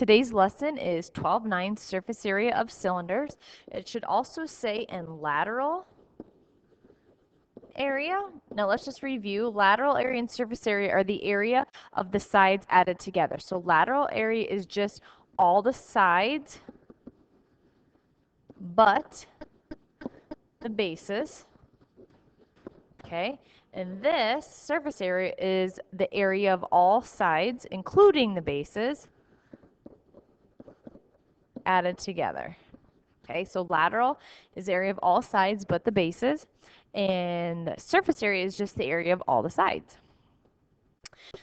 Today's lesson is 12.9 surface area of cylinders. It should also say in lateral area. Now let's just review. Lateral area and surface area are the area of the sides added together. So lateral area is just all the sides but the bases. Okay, and this surface area is the area of all sides, including the bases, added together. Okay, so lateral is the area of all sides but the bases, and the surface area is just the area of all the sides.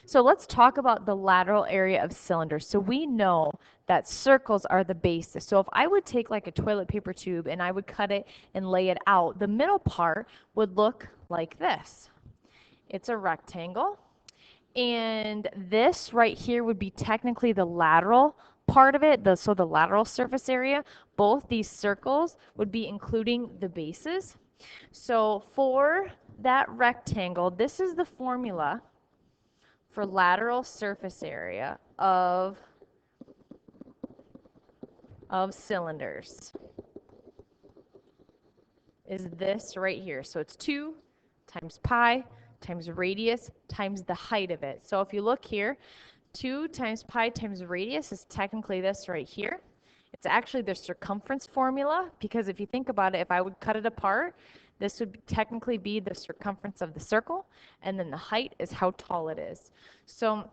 So let's talk about the lateral area of cylinders. So we know that circles are the basis. So if I would take like a toilet paper tube and I would cut it and lay it out, the middle part would look like this. It's a rectangle. And this right here would be technically the lateral part of it, so the lateral surface area. Both these circles would be including the bases. So for that rectangle, this is the formula for lateral surface area of cylinders. Is this right here. So it's 2 times pi times radius times the height of it. So if you look here, 2 times pi times radius is technically this right here. It's actually the circumference formula, because if you think about it, if I would cut it apart, this would technically be the circumference of the circle, and then the height is how tall it is. So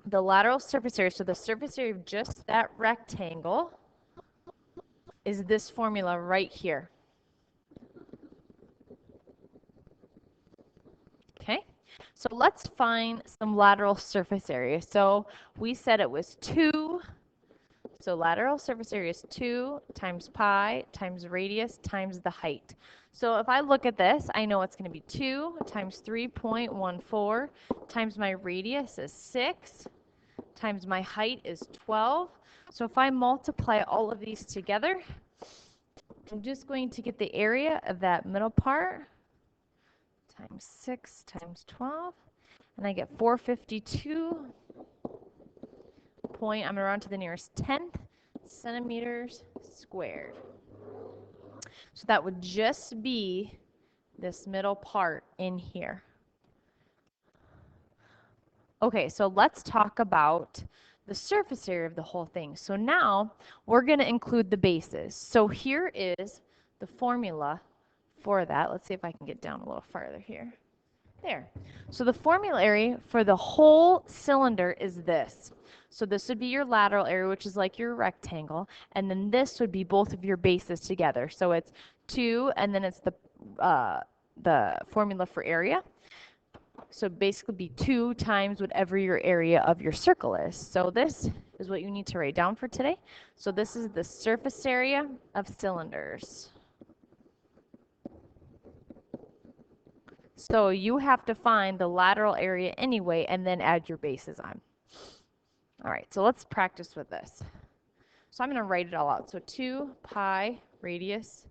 the lateral surface area, so the surface area of just that rectangle, is this formula right here. Okay, so let's find some lateral surface area. So we said it was 2. So lateral surface area is 2 times pi times radius times the height. So if I look at this, I know it's going to be 2 times 3.14 times my radius is 6 times my height is 12. So if I multiply all of these together, I'm just going to get the area of that middle part times 6 times 12, and I get 452. I'm going to round to the nearest 10th centimeters squared. So that would just be this middle part in here. Okay, so let's talk about the surface area of the whole thing. So now we're going to include the bases. So here is the formula for that. Let's see if I can get down a little farther here. There. So the formula area for the whole cylinder is this. So this would be your lateral area, which is like your rectangle, and then this would be both of your bases together. So it's 2, and then it's the formula for area. So basically be 2 times whatever your area of your circle is. So this is what you need to write down for today. So this is the surface area of cylinders. So you have to find the lateral area anyway and then add your bases on. All right, so let's practice with this. So I'm going to write it all out. So 2 pi radius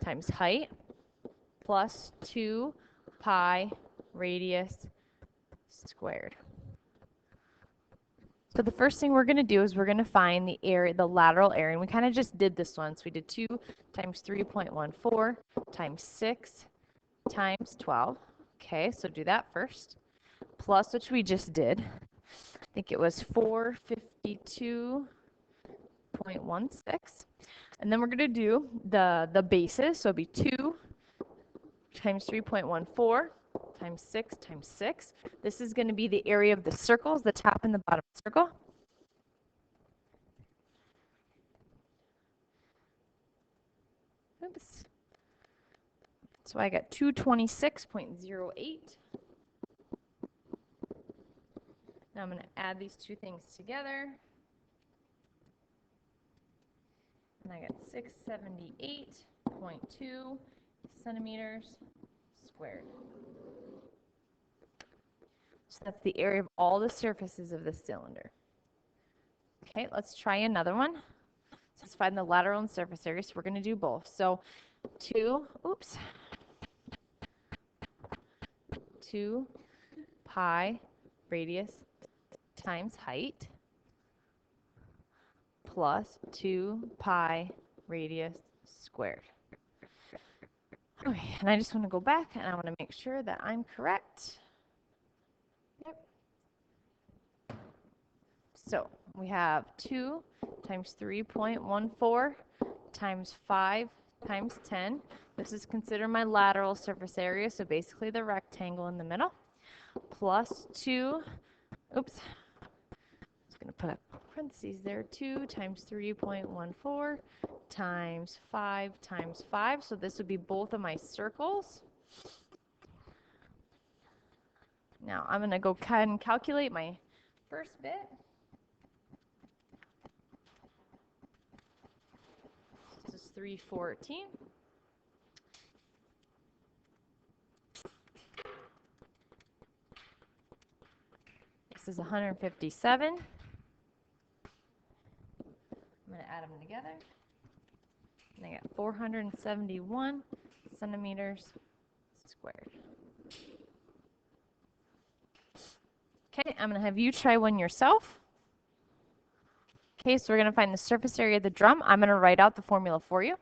times height plus 2 pi radius squared. So the first thing we're going to do is we're going to find the area, the lateral area. And we kind of just did this one. So we did 2 times 3.14 times 6 times 12. Okay, so do that first. Plus, which we just did. I think it was 452.16. And then we're going to do the bases. So it'll be 2 times 3.14 times 6 times 6. This is going to be the area of the circles, the top and the bottom circle. Oops. So I got 226.08. Now I'm going to add these two things together. And I got 678.2 centimeters squared. So that's the area of all the surfaces of the cylinder. Okay, let's try another one. So let's find the lateral and surface area. So we're going to do both. So 2 pi radius times height plus 2 pi radius squared. Okay, and I just want to go back and I want to make sure that I'm correct. Yep. So we have 2 times 3.14 times 5 times 10. This is considered my lateral surface area, so basically the rectangle in the middle, plus 2, oops, I was going to put up parentheses there, 2 times 3.14 times 5 times 5. So this would be both of my circles. Now I'm going to go ahead and calculate my first bit. This is 314. This is 157. I'm going to add them together. And I got 471 centimeters squared. Okay, I'm going to have you try one yourself. Okay, so we're going to find the surface area of the drum. I'm going to write out the formula for you.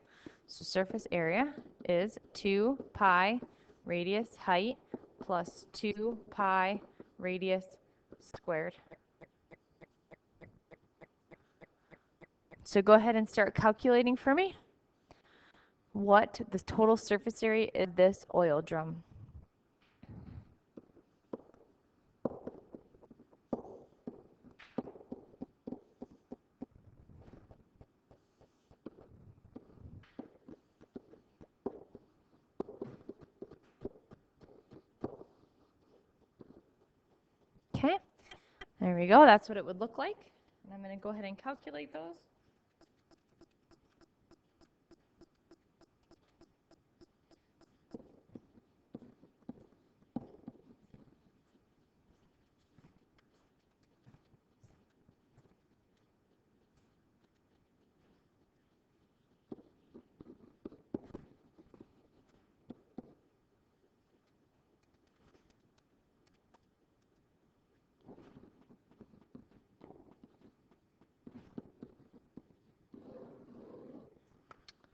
So surface area is 2 pi radius height plus 2 pi radius squared. So go ahead and start calculating for me what the total surface area is of this oil drum. Okay, there we go. That's what it would look like. And I'm going to go ahead and calculate those.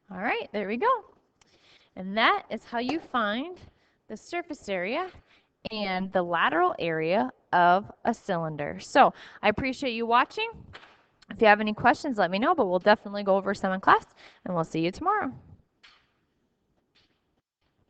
All right, there we go. And that is how you find the surface area and the lateral area of a cylinder. So I appreciate you watching. If you have any questions, let me know, but we'll definitely go over some in class, and we'll see you tomorrow.